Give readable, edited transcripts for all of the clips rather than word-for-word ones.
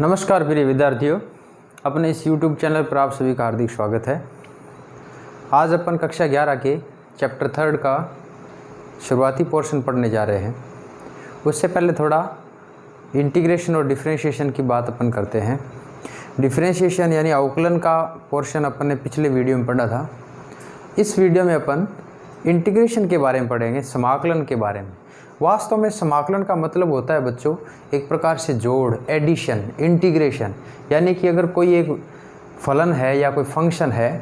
नमस्कार प्रिय विद्यार्थियों, अपने इस YouTube चैनल पर आप सभी का हार्दिक स्वागत है। आज अपन कक्षा 11 के चैप्टर 3 का शुरुआती पोर्शन पढ़ने जा रहे हैं। उससे पहले थोड़ा इंटीग्रेशन और डिफरेंशिएशन की बात अपन करते हैं। डिफरेंशिएशन यानी अवकलन का पोर्शन अपन ने पिछले वीडियो में पढ़ा था। इस वीडियो में अपन इंटीग्रेशन के बारे में पढ़ेंगे, समाकलन के बारे में। वास्तव में समाकलन का मतलब होता है बच्चों एक प्रकार से जोड़, एडिशन, इंटीग्रेशन। यानी कि अगर कोई एक फलन है या कोई फंक्शन है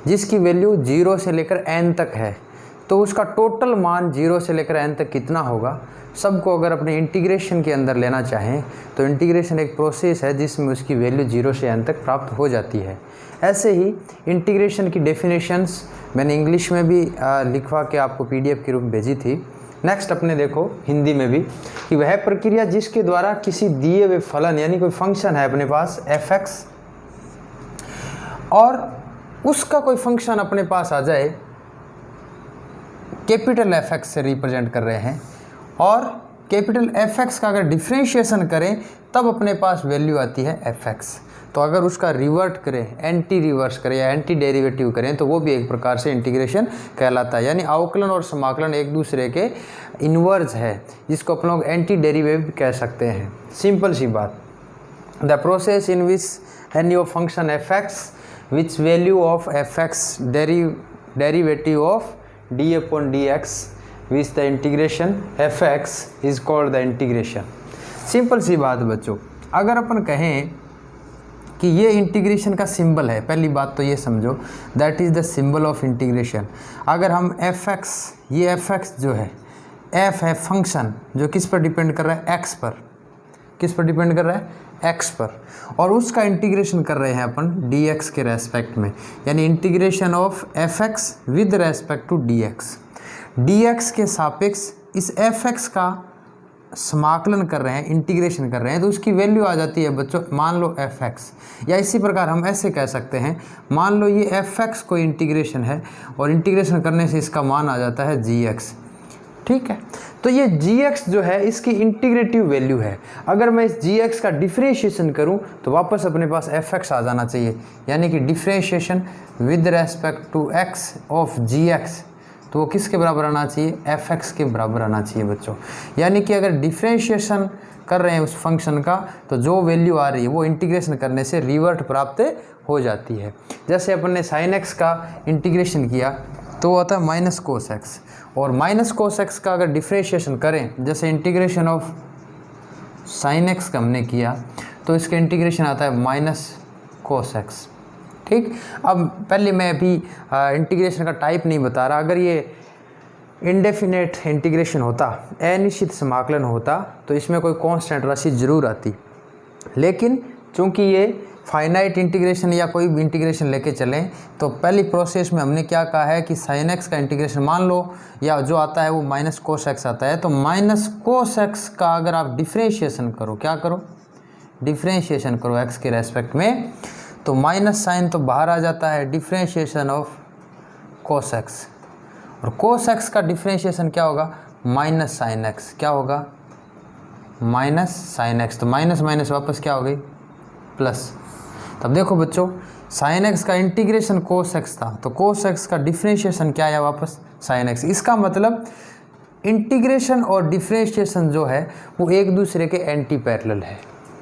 जिसकी वैल्यू 0 से लेकर n तक है, तो उसका टोटल मान 0 से लेकर n तक कितना होगा, सबको अगर अपने इंटीग्रेशन के अंदर लेना चाहें तो इंटीग्रेशन एक प्रोसेस है जिसमें उसकी वैल्यू 0 से n तक प्राप्त हो जाती है। ऐसे ही इंटीग्रेशन की डेफिनेशंस मैंने इंग्लिश में भी लिखवा के आपको PDF के रूप में भेजी थी। नेक्स्ट अपने देखो हिंदी में भी कि वह प्रक्रिया जिसके द्वारा किसी दिए हुए फलन यानी कोई फंक्शन है अपने पास f(x) और उसका कोई फंक्शन अपने पास आ जाए, कैपिटल F(x) से रिप्रेजेंट कर रहे हैं, और कैपिटल F(x) का अगर डिफरेंशिएशन करें तब अपने पास वैल्यू आती है f(x). तो अगर उसका रिवर्ट करें, एंटी रिवर्स करें या एंटी डेरिवेटिव करें तो वो भी एक प्रकार से इंटीग्रेशन कहलाता है। यानी अवकलन और समाकलन एक दूसरे के इन्वर्स है, जिसको अपन लोग एंटी डेरिवेटिव कह सकते हैं। सिंपल सी बात। The process in which any of function f(x) which value of f(x) derivative of d/dx which the integration f(x) is called the integration. Simple सी बात बच्चों, अगर अपन कहें कि ये इंटीग्रेशन का सिंबल है, पहली बात तो ये समझो that is the symbol of integration. अगर हम f(x), ये f(x) जो है, f है फंक्शन जो किस पर डिपेंड कर रहा है, x पर। किस पर डिपेंड कर रहा है, x पर, और उसका इंटीग्रेशन कर रहे हैं अपन dx के रेस्पेक्ट में, यानी integration of f(x) with respect to dx। dx के सापेक्ष इस f(x) का समाकलन कर रहे हैं, इंटीग्रेशन कर रहे हैं, तो उसकी वैल्यू आ जाती है बच्चों, मान लो f(x), या इसी प्रकार हम ऐसे कह सकते हैं, मान लो ये f(x) कोई इंटीग्रेशन है और इंटीग्रेशन करने से इसका मान आ जाता है gx। ठीक है, तो ये gx जो है इसकी इंटीग्रेटिव वैल्यू है। अगर मैं इस gx का डिफरेंशिएशन करूं तो वापस अपने पास f(x) आ जाना चाहिए, यानी कि differentiation with respect to x of gx, तो वो किसके बराबर आना चाहिए, f(x) के बराबर आना चाहिए बच्चों। यानी कि अगर डिफरेंशिएशन कर रहे हैं उस फंक्शन का तो जो वैल्यू आ रही है वो इंटीग्रेशन करने से रिवर्ट प्राप्त हो जाती है। जैसे अपन ने sin x का इंटीग्रेशन किया तो वो आता है माइनस कोस एक्स, और माइनस कोस एक्स का अगर डिफरेंशिएशन करें, जैसे इंटीग्रेशन ऑफ sin x का हमने किया तो इसका इंटीग्रेशन आता है माइनस कोस एक्स। ठीक, अब पहले मैं अभी इंटीग्रेशन का टाइप नहीं बता रहा। अगर ये इंडेफिनेट इंटीग्रेशन होता, अनिश्चित समाकलन होता, तो इसमें कोई कांस्टेंट राशि जरूर आती, लेकिन चूंकि ये फाइनाइट इंटीग्रेशन या कोई भी इंटीग्रेशन लेके चलें तो पहली प्रोसेस में हमने क्या कहा है कि sin x का इंटीग्रेशन मान लो, या जो आता है वो माइनस कोस एक्स आता है, तो माइनस कोस एक्स का अगर आप डिफरेंशिएशन करो, क्या करो, डिफरेंशिएशन करो x के रेस्पेक्ट में, तो माइनस साइन तो बाहर आ जाता है, डिफरेंशिएशन ऑफ कोस एक्स, और कोस एक्स का डिफरेंशिएशन क्या होगा, माइनस साइन एक्स। क्या होगा, माइनस साइन एक्स, तो माइनस माइनस वापस क्या हो गई, प्लस। तब देखो बच्चों, साइन एक्स का इंटीग्रेशन कोस एक्स था, तो कोस एक्स का डिफरेंशिएशन क्या आया, वापस साइन एक्स। इसका मतलब इंटीग्रेशन और डिफरेंशिएशन जो है वो एक दूसरे के एंटी पैरेलल है।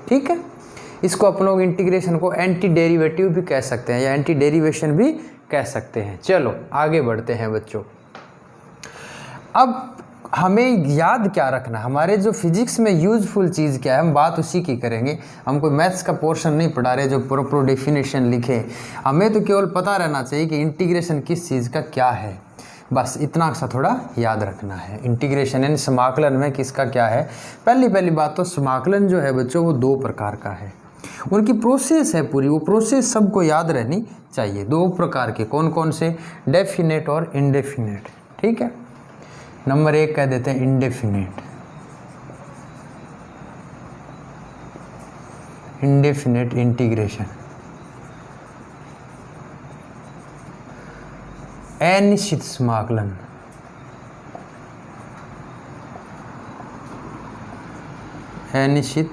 ठीक है, इसको अपन लोग इंटीग्रेशन को एंटी डेरिवेटिव भी कह सकते हैं या एंटी डेरिवेशन भी कह सकते हैं। चलो आगे बढ़ते हैं बच्चों। अब हमें याद क्या रखना, हमारे जो फिजिक्स में यूजफुल चीज़ क्या है, हम बात उसी की करेंगे। हम कोई मैथ्स का पोर्शन नहीं पढ़ा रहे जो प्रॉपर डेफिनेशन लिखे, हमें तो केवल पता रहना चाहिए कि इंटीग्रेशन किस चीज़ का क्या है, बस इतना सा थोड़ा याद रखना है। इंटीग्रेशन यानी समाकलन में किसका क्या है। पहली बात तो समाकलन जो है बच्चों वो 2 प्रकार का है, उनकी प्रोसेस है पूरी, वो प्रोसेस सबको याद रहनी चाहिए। 2 प्रकार के, कौन कौन से, डेफिनेट और इंडेफिनेट। ठीक है, नंबर 1 कह देते हैं इंडेफिनेट। इंडेफिनेट इंटीग्रेशन, अनिश्चित समाकलन। अनिश्चित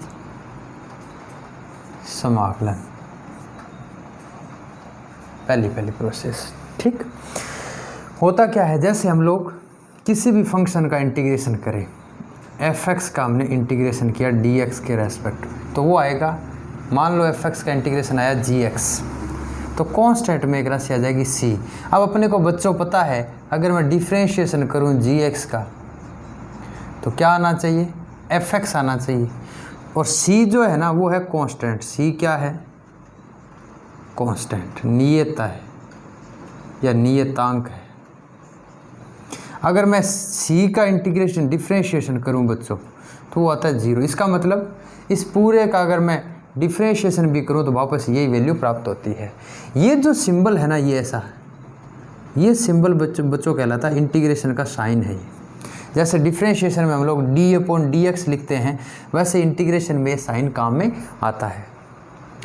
समाकलन, पहली प्रोसेस। ठीक, होता क्या है, जैसे हम लोग किसी भी फंक्शन का इंटीग्रेशन करें, fx का हमने इंटीग्रेशन किया dx के रेस्पेक्ट, तो वो आएगा, मान लो fx का इंटीग्रेशन आया gx, तो कांस्टेंट में एक राशि आ जाएगी c। अब अपने को बच्चों पता है, अगर मैं डिफ्रेंशिएशन करूं gx का तो क्या आना चाहिए, fx आना चाहिए, और c जो है ना वो है कांस्टेंट। c क्या है, कांस्टेंट, नियत है या नियतांक है। अगर मैं c का इंटीग्रेशन डिफ्रेंशिएशन करूं बच्चों तो वो आता है 0। इसका मतलब इस पूरे का अगर मैं डिफ्रेंशिएशन भी करूं तो वापस यही वैल्यू प्राप्त होती है। ये जो सिंबल है ना, ये ऐसा, ये सिंबल बच्चों कहलाता है इंटीग्रेशन का साइन है। ये जैसे डिफ्रेंशिएशन में हम लोग d/dx लिखते हैं, वैसे इंटीग्रेशन में साइन काम में आता है।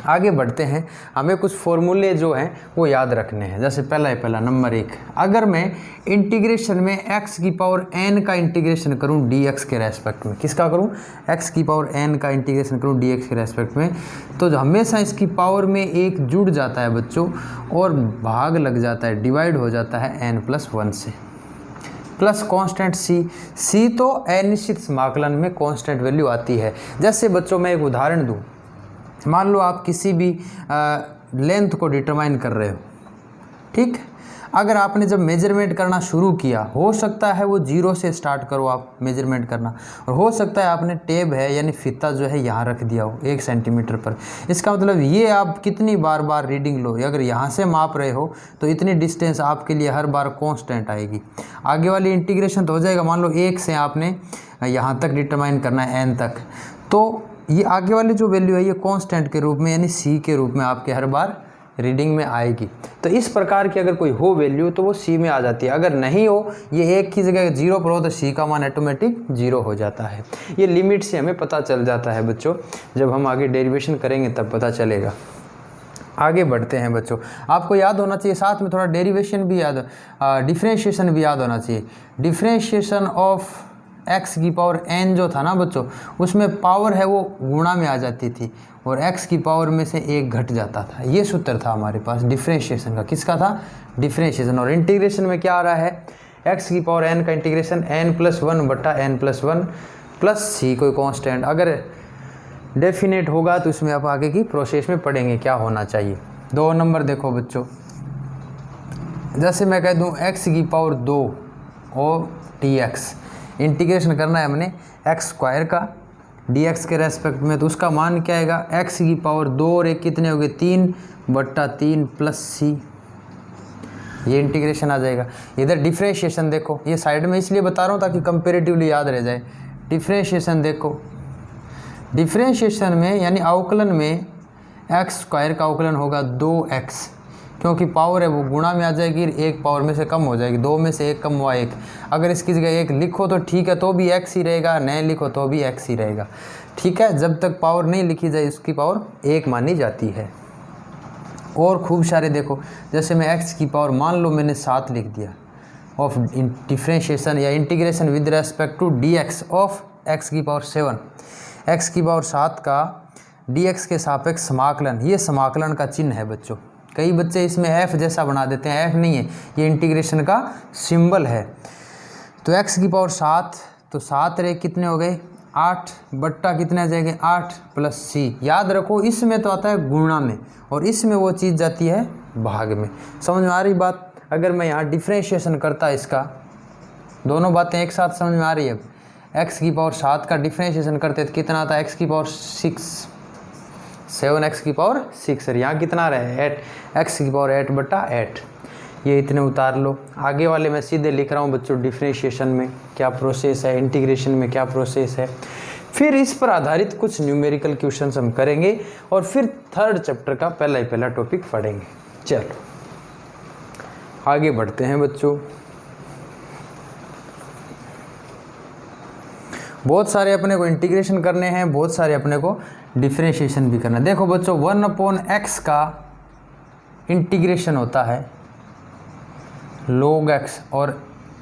आगे बढ़ते हैं, हमें कुछ फॉर्मूले जो हैं वो याद रखने हैं। जैसे पहला नंबर 1, अगर मैं इंटीग्रेशन में x की पावर n का इंटीग्रेशन करूं dx के रेस्पेक्ट में, किसका करूं, x की पावर n का इंटीग्रेशन करूं dx के रेस्पेक्ट में, तो हमेशा इसकी पावर में एक जुड़ जाता है बच्चों और भाग लग जाता है, डिवाइड हो जाता है n+1 से, प्लस कांस्टेंट c तो अनिश्चित समाकलन में कांस्टेंट वैल्यू आती है। जैसे बच्चों मैं एक उदाहरण दूं, मान लो आप किसी भी लेंथ को डिटरमाइन कर रहे हो, ठीक, अगर आपने जब मेजरमेंट करना शुरू किया, हो सकता है वो 0 से स्टार्ट करो आप मेजरमेंट करना, और हो सकता है आपने टेप है यानी फीता जो है यहाँ रख दिया हो 1 सेंटीमीटर पर। इसका मतलब ये आप कितनी बार रीडिंग लो, अगर यहाँ से माप रहे हो तो इतनी डिस्टेंस आपके लिए हर बार कांस्टेंट आएगी। आगे वाली इंटीग्रेशन तो हो जाएगा, मान लो 1 से आपने यहाँ तक डिटरमाइन करना है n तक, तो ये आगे वाली जो वैल्यू है ये कांस्टेंट के रूप में यानी c के रूप में आपके हर बार रीडिंग में आएगी। तो इस प्रकार की अगर कोई हो वैल्यू तो वो c में आ जाती है, अगर नहीं हो, ये एक की जगह 0 पर हो तो c का मान ऑटोमेटिक 0 हो जाता है। ये लिमिट से हमें पता चल जाता है बच्चों, जब हम आगे डेरिवेशन करेंगे तब पता चलेगा। आगे बढ़ते हैं बच्चों, आपको याद होना चाहिए साथ में थोड़ा डेरिवेशन भी याद, डिफ्रेंशिएशन भी याद होना चाहिए। डिफ्रेंशिएशन ऑफ x की पावर n जो था ना बच्चों, उसमें पावर है वो गुणा में आ जाती थी और x की पावर में से 1 घट जाता था। ये सूत्र था हमारे पास डिफ्रेंशिएशन का, किसका था, डिफ्रेंशिएशन। और इंटीग्रेशन में क्या आ रहा है, x की पावर n का इंटीग्रेशन n+1/n+1 प्लस c कोई कांस्टेंट। अगर डेफिनेट होगा तो इसमें आप आगे की प्रोसेस में पढ़ेंगे क्या होना चाहिए। 2 नंबर देखो बच्चों, जैसे मैं कह दूँ x की पावर 2 और dx, इंटीग्रेशन करना है हमने x² का dx के रेस्पेक्ट में, तो उसका मान क्या आएगा, x की पावर 2 और 1 कितने हो गए, 3/3 प्लस c, ये इंटीग्रेशन आ जाएगा। इधर डिफ्रेंशिएशन देखो, ये साइड में इसलिए बता रहा हूँ ताकि कंपेरेटिवली याद रह जाए। डिफ्रेंशिएशन देखो, डिफ्रेंशिएशन में यानी अवकलन में x² का अवकलन होगा 2x, क्योंकि पावर है वो गुणा में आ जाएगी, 1 पावर में से कम हो जाएगी, 2 में से 1 कम हुआ 1। अगर इसकी जगह 1 लिखो तो ठीक है, तो भी x ही रहेगा, नहीं लिखो तो भी x ही रहेगा, ठीक है। जब तक पावर नहीं लिखी जाए उसकी पावर 1 मानी जाती है। और खूब सारे देखो, जैसे मैं x की पावर मान लो मैंने 7 लिख दिया, ऑफ डिफ्रेंशिएशन या integration with respect to dx of x की पावर 7, x की पावर 7 का dx के सापेक्ष समाकलन, ये समाकलन का चिन्ह है बच्चों। कई बच्चे इसमें f जैसा बना देते हैं, f नहीं है, ये इंटीग्रेशन का सिंबल है। तो x की पावर 7, तो 7 रे कितने हो गए, 8 बट्टा कितने आ जाएंगे, 8 प्लस c। याद रखो इसमें तो आता है गुणा में और इसमें वो चीज़ जाती है भाग में। समझ में आ रही बात। अगर मैं यहाँ डिफ्रेंशिएशन करता इसका, दोनों बातें एक साथ समझ में आ रही है। x की पावर 7 का डिफ्रेंशिएशन करते तो कितना आता है, x की पावर 6, 7x की पावर 6, और यहाँ कितना रहे 8, x की पावर 8/8। ये इतने उतार लो। आगे वाले मैं सीधे लिख रहा हूँ बच्चों, डिफ्रेंशिएशन में क्या प्रोसेस है, इंटीग्रेशन में क्या प्रोसेस है। फिर इस पर आधारित कुछ न्यूमेरिकल क्वेश्चंस हम करेंगे और फिर 3rd चैप्टर का पहला टॉपिक पढ़ेंगे। चलो आगे बढ़ते हैं बच्चों। बहुत सारे अपने को इंटीग्रेशन करने हैं, बहुत सारे अपने को डिफ्रेंशिएशन भी करना है। देखो बच्चों 1/x का इंटीग्रेशन होता है log x और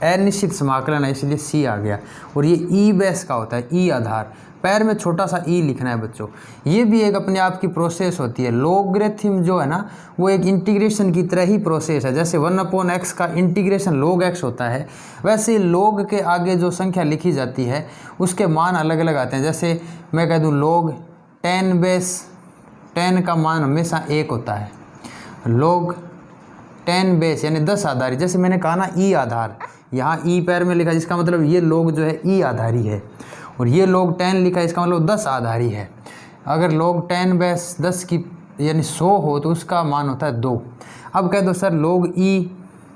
अनिश्चित समाकलन है इसलिए c आ गया, और ये e बेस का होता है, e आधार। पैर में छोटा सा ई लिखना है बच्चों। ये भी एक अपने आप की प्रोसेस होती है। लॉगरिथम जो है ना वो एक इंटीग्रेशन की तरह ही प्रोसेस है। जैसे 1/x का इंटीग्रेशन log x होता है, वैसे log के आगे जो संख्या लिखी जाती है उसके मान अलग अलग आते हैं। जैसे मैं कह दूँ log 10 का मान हमेशा 1 होता है। log 10 यानी 10 आधारी, जैसे मैंने कहा ना ई आधार, यहाँ ई पैर में लिखा जिसका मतलब ये log जो है ई आधारी है, और ये log 10 लिखा है इसका मतलब 10 आधारी है। अगर log 10/10 की यानी 100 हो तो उसका मान होता है 2। अब कह दो सर log e,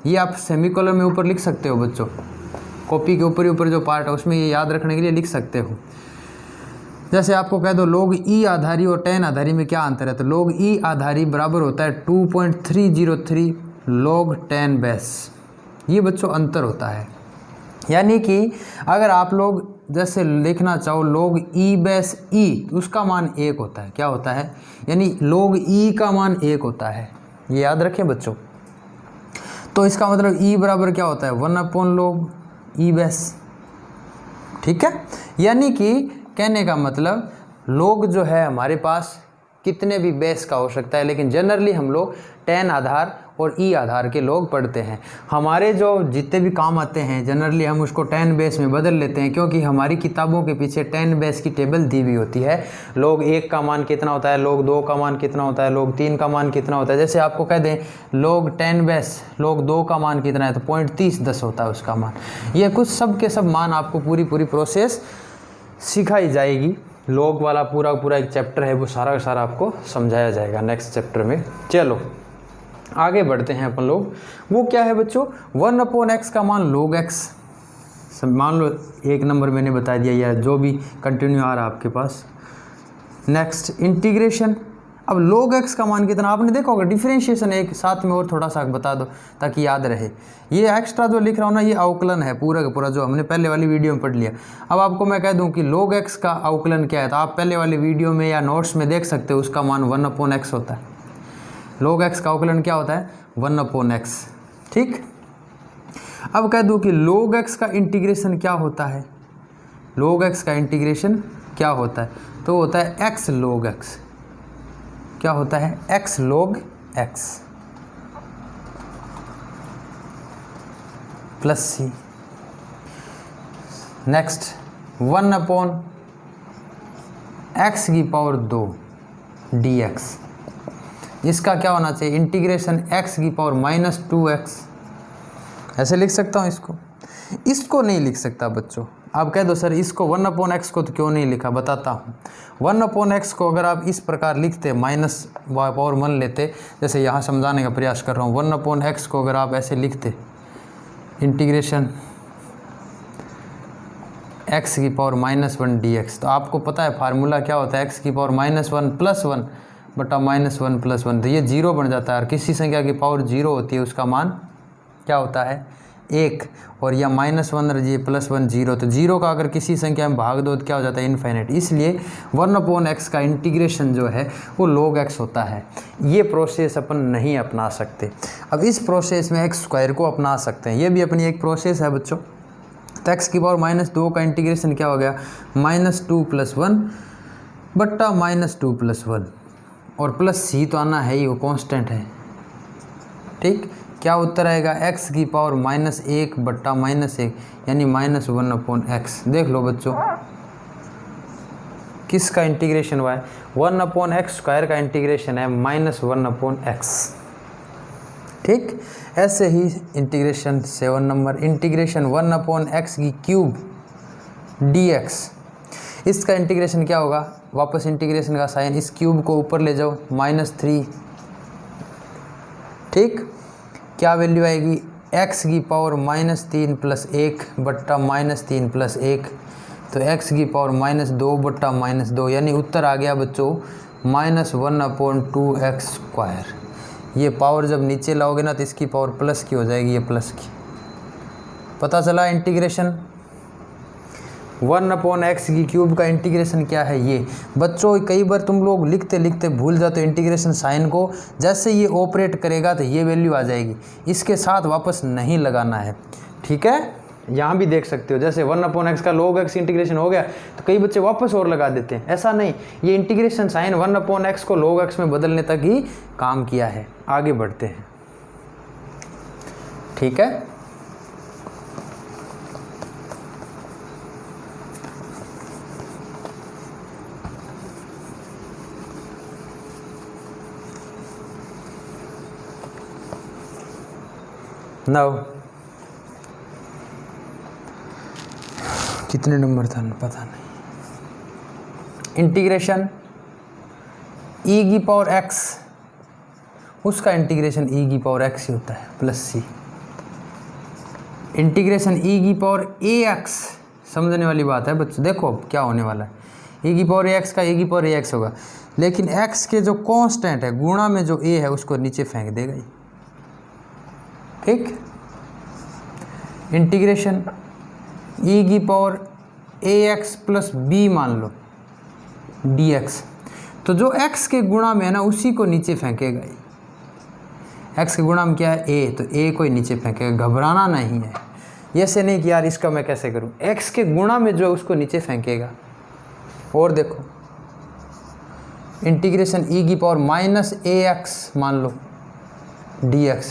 ये आप सेमीकोलन में ऊपर लिख सकते हो बच्चों, कॉपी के ऊपर ही ऊपर जो पार्ट है उसमें ये याद रखने के लिए लिख सकते हो। जैसे आपको कह दो log e आधारी और 10 आधारी में क्या अंतर है, तो log e आधारी बराबर होता है 2.303 log 10/, ये बच्चों अंतर होता है। यानी कि अगर आप लोग जैसे लिखना चाहो log e/e तो उसका मान 1 होता है। क्या होता है, यानी log e का मान 1 होता है, ये याद रखें बच्चों। तो इसका मतलब e बराबर क्या होता है 1/log e/, ठीक है। यानी कि कहने का मतलब log जो है हमारे पास कितने भी बेस का हो सकता है, लेकिन जनरली हम लोग 10 आधार और ई आधार के log पढ़ते हैं। हमारे जो जितने भी काम आते हैं जनरली हम उसको 10 बेस में बदल लेते हैं, क्योंकि हमारी किताबों के पीछे 10 बेस की टेबल दी हुई होती है। log 1 का मान कितना होता है, log 2 का मान कितना होता है, log 3 का मान कितना होता है। जैसे आपको कह दें log 10 बेस log 2 का मान कितना है, तो 0.3010 होता है उसका मान। ये कुछ सब के सब मान आपको पूरी प्रोसेस सिखाई जाएगी। log वाला पूरा एक चैप्टर है, वो सारा का सारा आपको समझाया जाएगा नेक्स्ट चैप्टर में। चलो आगे बढ़ते हैं अपन लोग। वो क्या है बच्चों, 1/x का मान log x, मान लो 1 नंबर मैंने बता दिया, या जो भी कंटिन्यू आ रहा है आपके पास। नेक्स्ट इंटीग्रेशन, अब log x का मान कितना आपने देखा होगा। डिफरेंशिएशन एक साथ में और थोड़ा सा बता दो ताकि याद रहे। ये एक्स्ट्रा जो लिख रहा हूँ ना ये अवकलन है पूरा का पूरा, जो हमने पहले वाली वीडियो में पढ़ लिया। अब आपको मैं कह दूँ कि log x का अवकलन क्या है, तो आप पहले वाली वीडियो में या नोट्स में देख सकते हो, उसका मान 1/x होता है। log x का अवकलन क्या होता है 1/x, ठीक। अब कह दूँ कि log x का इंटीग्रेशन क्या होता है, log x का इंटीग्रेशन क्या होता है, तो होता है x log x। क्या होता है x log x plus c। Next 1/x की पावर 2 dx, इसका क्या होना चाहिए इंटीग्रेशन x की पावर -2x। ऐसे लिख सकता हूँ इसको नहीं लिख सकता बच्चों। आप कह दो सर इसको 1/x को तो क्यों नहीं लिखा, बताता हूँ। 1/x को अगर आप इस प्रकार लिखते -1 लेते, जैसे यहाँ समझाने का प्रयास कर रहा हूँ। 1/x को अगर आप ऐसे लिखते इंटीग्रेशन x की पावर -1 dx, तो आपको पता है फार्मूला क्या होता है, x की पावर -1 + 1 बटा -1 + 1, तो ये 0 बन जाता है। और किसी संख्या की पावर 0 होती है उसका मान क्या होता है 1, और या -1 रजिए +1 0, तो 0 का अगर किसी संख्या में भाग दो तो क्या हो जाता है इनफाइनाइट। इसलिए 1/x का इंटीग्रेशन जो है वो log x होता है। ये प्रोसेस अपन नहीं अपना सकते। अब इस प्रोसेस में x² को अपना सकते हैं, ये भी अपनी एक प्रोसेस है बच्चों। तो x की पावर -2 का इंटीग्रेशन क्या हो गया -2 + 1 बट्टा -2 + 1, और प्लस c तो आना है ही, वो कांस्टेंट है, ठीक। क्या उत्तर आएगा x की पावर -1 बट्टा -1 यानी -1/x। देख लो बच्चों किसका इंटीग्रेशन हुआ है 1/x² का इंटीग्रेशन है -1/x, ठीक। ऐसे ही integration 7 number, integration 1/x³ dx, इसका इंटीग्रेशन क्या होगा, वापस इंटीग्रेशन का साइन, इस क्यूब को ऊपर ले जाओ -3, ठीक। क्या वैल्यू आएगी x की पावर -3 + 1 बट्टा -3 + 1, तो x की पावर -2 बट्टा -2 यानी उत्तर आ गया बच्चों -1/2x²। ये पावर जब नीचे लाओगे ना तो इसकी पावर प्लस की हो जाएगी, ये प्लस की। पता चला इंटीग्रेशन 1/x³ का इंटीग्रेशन क्या है ये। बच्चों कई बार तुम लोग लिखते लिखते भूल जाते हो इंटीग्रेशन साइन को, जैसे ये ऑपरेट करेगा तो ये वैल्यू आ जाएगी, इसके साथ वापस नहीं लगाना है, ठीक है। यहाँ भी देख सकते हो, जैसे 1/x का log x इंटीग्रेशन हो गया तो कई बच्चे वापस और लगा देते हैं, ऐसा नहीं, ये इंटीग्रेशन साइन 1/x को log x में बदलने तक ही काम किया है। आगे बढ़ते हैं, ठीक है। नाउ कितने नंबर था पता नहीं। इंटीग्रेशन e की पावर x, उसका इंटीग्रेशन e की पावर x ही होता है प्लस c। इंटीग्रेशन e की पावर ax, समझने वाली बात है बच्चों, देखो अब क्या होने वाला है। e की पावर ax का e की पावर ax होगा, लेकिन x के जो कांस्टेंट है गुणा में जो a है उसको नीचे फेंक देगा ही, ठीक। इंटीग्रेशन e की पावर ax प्लस b मान लो dx, तो जो x के गुणा में है ना उसी को नीचे फेंकेगा ही। x के गुणा में क्या है a, तो a को ही नीचे फेंकेगा, घबराना नहीं है। ये से नहीं कि यार इसका मैं कैसे करूं, x के गुणा में जो है उसको नीचे फेंकेगा। और देखो इंटीग्रेशन e की पावर माइनस ax मान लो dx,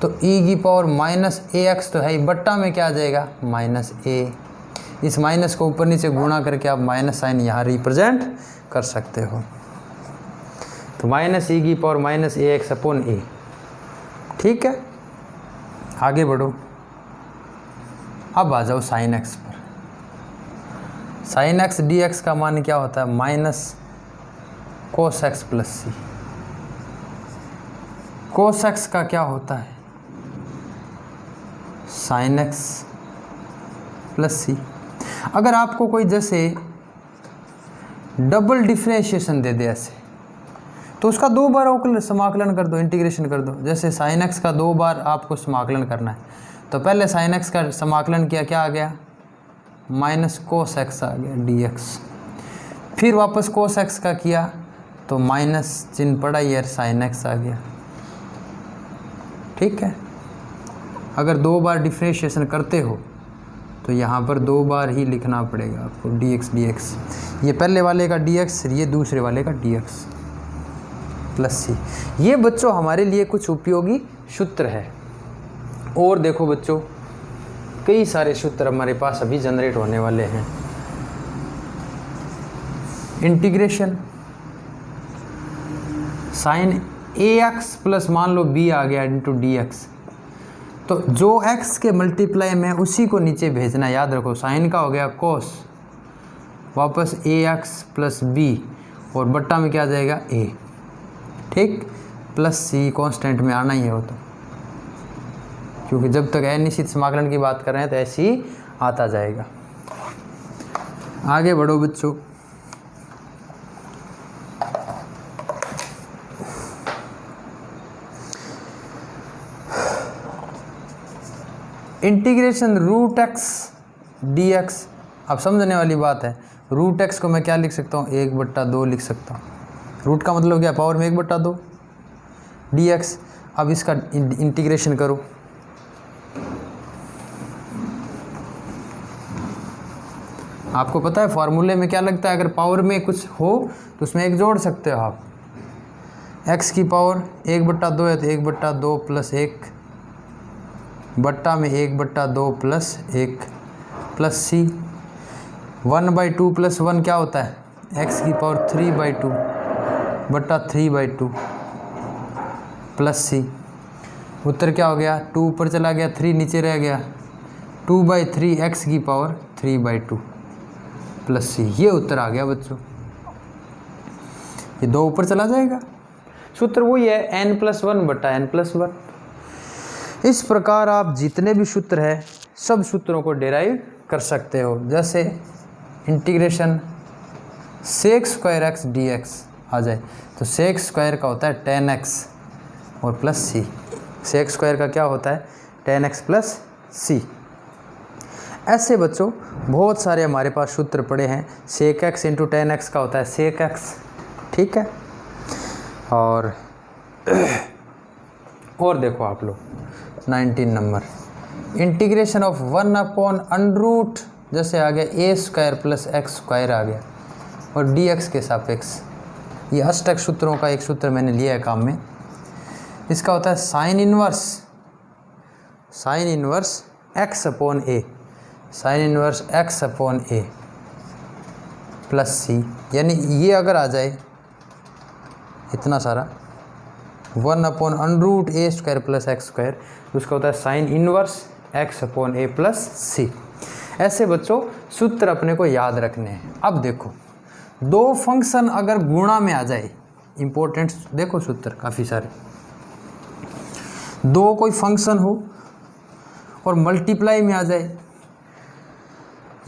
तो e की पावर माइनस ax तो है ही, बट्टा में क्या आ जाएगा माइनस a। इस माइनस को ऊपर नीचे गुणा करके आप माइनस साइन यहाँ रिप्रेजेंट कर सकते हो, तो माइनस e की power minus ax upon a, ठीक है। आगे बढ़ो, अब आ जाओ साइन x पर। साइन x dx का मान क्या होता है माइनस कोस x प्लस सी। कोस x का क्या होता है साइन x प्लस सी। अगर आपको कोई जैसे डबल डिफ्रेंशिएशन दे दे ऐसे, तो उसका 2 बार समाकलन कर दो, इंटीग्रेशन कर दो। जैसे साइन x का 2 बार आपको समाकलन करना है, तो पहले साइन x का समाकलन किया, क्या आ गया माइनस कोस x आ गया dx, फिर वापस कोस x का किया तो माइनस चिन्ह पड़ा यार साइन x आ गया, ठीक है। अगर 2 बार डिफ्रेंशिएशन करते हो तो यहाँ पर 2 बार ही लिखना पड़ेगा आपको dx, ये पहले वाले का dx, ये दूसरे वाले का dx प्लस c। ये बच्चों हमारे लिए कुछ उपयोगी सूत्र है। और देखो बच्चों कई सारे सूत्र हमारे पास अभी जनरेट होने वाले हैं। इंटीग्रेशन साइन ax प्लस मान लो b आ गया इंटू dx, तो जो x के मल्टीप्लाई में उसी को नीचे भेजना, याद रखो। साइन का हो गया कोस, वापस ax प्लस b और बट्टा में क्या आ जाएगा a, ठीक, प्लस c कांस्टेंट में आना ही है वो, तो क्योंकि जब तक अनिश्चित समाकलन की बात कर रहे हैं तो ऐसे ही आता जाएगा। आगे बढ़ो बच्चों, इंटीग्रेशन रूट एक्स dx। अब समझने वाली बात है, रूट एक्स को मैं क्या लिख सकता हूँ 1/2 लिख सकता हूँ। रूट का मतलब क्या पावर में 1/2 dx। अब इसका इंटीग्रेशन करो, आपको पता है फॉर्मूले में क्या लगता है, अगर पावर में कुछ हो तो उसमें 1 जोड़ सकते हो आप। x की पावर 1/2 है तो 1/2 प्लस 1 बट्टा में 1/2 प्लस 1 प्लस c। 1/2 प्लस 1 क्या होता है x की पावर 3/2 बट्टा 3/2 प्लस c। उत्तर क्या हो गया 2 ऊपर चला गया, 3 नीचे रह गया, 2/3 x की पावर 3/2 प्लस c। ये उत्तर आ गया बच्चों, ये 2 ऊपर चला जाएगा। सूत्र वही है n+1 बट्टा n+1। इस प्रकार आप जितने भी सूत्र हैं सब सूत्रों को डिराइव कर सकते हो। जैसे इंटीग्रेशन sec² x dx आ जाए तो sec² का होता है 10x और प्लस c। sec² का क्या होता है 10x प्लस c। ऐसे बच्चों बहुत सारे हमारे पास सूत्र पड़े हैं। sec x इंटू 10x का होता है sec x, ठीक है। और देखो आप लोग 19 नंबर इंटीग्रेशन ऑफ 1/√, जैसे आ गया a² + x² आ गया, और dx के सापेक्ष। ये अष्टक सूत्रों का एक सूत्र मैंने लिया है काम में। इसका होता है sine inverse x/a, sine inverse x/a plus c, यानी ये अगर आ जाए इतना सारा 1/√a² + x², उसका होता है sine inverse x/a plus c। ऐसे बच्चों सूत्र अपने को याद रखने हैं। अब देखो, दो फंक्शन अगर गुणा में आ जाए, इंपॉर्टेंट देखो सूत्र काफ़ी सारे, दो कोई फंक्शन हो और मल्टीप्लाई में आ जाए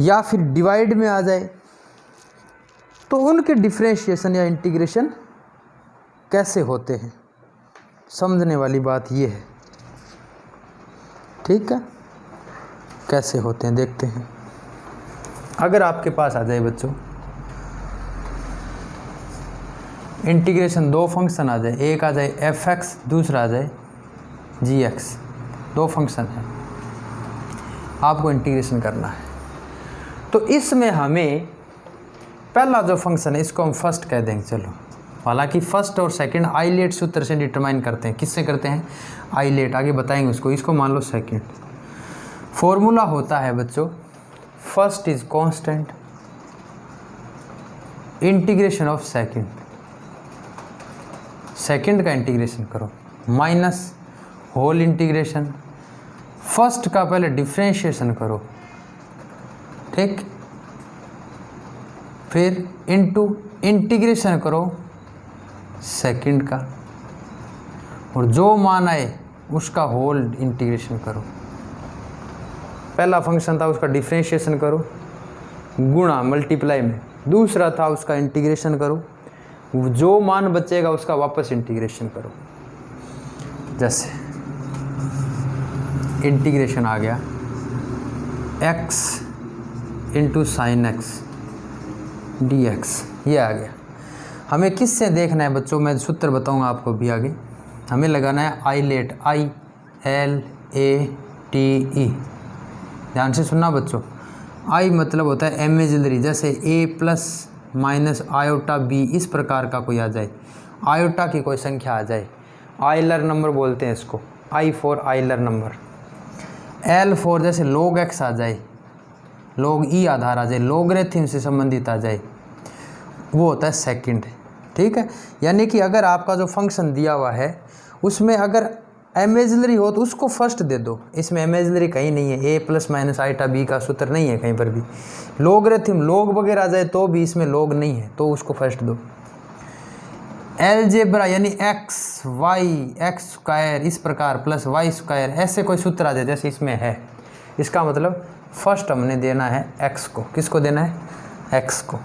या फिर डिवाइड में आ जाए, तो उनके डिफरेंशिएशन या इंटीग्रेशन कैसे होते हैं, समझने वाली बात ये है। ठीक है, कैसे होते हैं देखते हैं। अगर आपके पास आ जाए बच्चों इंटीग्रेशन, दो फंक्शन आ जाए, एक आ जाए f(x), दूसरा आ जाए g(x), दो फंक्शन है, आपको इंटीग्रेशन करना है। तो इसमें हमें पहला जो फंक्शन है इसको हम फर्स्ट कह देंगे। चलो, हालांकि फर्स्ट और सेकंड आइलेट सूत्र से डिटरमाइन करते हैं। किससे करते हैं? आइलेट, आगे बताएंगे उसको। इसको मान लो सेकंड। फॉर्मूला होता है बच्चों, first is constant, integration of second, second का इंटीग्रेशन करो, माइनस होल इंटीग्रेशन, फर्स्ट का पहले डिफरेंशिएशन करो, ठीक, फिर इनटू इंटीग्रेशन करो सेकंड का, और जो मान आए उसका होल इंटीग्रेशन करो। पहला फंक्शन था उसका डिफरेंशिएशन करो, गुणा मल्टीप्लाई में, दूसरा था उसका इंटीग्रेशन करो, जो मान बचेगा उसका वापस इंटीग्रेशन करो। जैसे इंटीग्रेशन आ गया x into sine x dx, ये आ गया। हमें किससे देखना है बच्चों, मैं सूत्र बताऊंगा आपको भी आगे। हमें लगाना है आइलेट, ILATE, ध्यान से सुनना बच्चों। I मतलब होता है इमेजिनरी, जैसे a plus minus iota b, इस प्रकार का कोई आ जाए, आयोटा की कोई संख्या आ जाए, आइलर नंबर बोलते हैं इसको, I for Euler number. L for जैसे log x आ जाए, log e आधार आ जाए, लॉगरिथम से संबंधित आ जाए, वो होता है सेकंड। ठीक है, यानी कि अगर आपका जो फंक्शन दिया हुआ है उसमें अगर इमेजिनरी हो तो उसको फर्स्ट दे दो। इसमें इमेजिनरी कहीं नहीं है, a plus minus iota b का सूत्र नहीं है कहीं पर भी। लॉगरिथम लॉग वगैरह आ जाए तो भी इसमें लॉग नहीं है, तो उसको फर्स्ट दो। अलजेब्रा यानी x y x² इस प्रकार प्लस y², ऐसे कोई सूत्र आ जाए जैसे इसमें है, इसका मतलब फर्स्ट हमने देना है x को। किसको देना है? x को।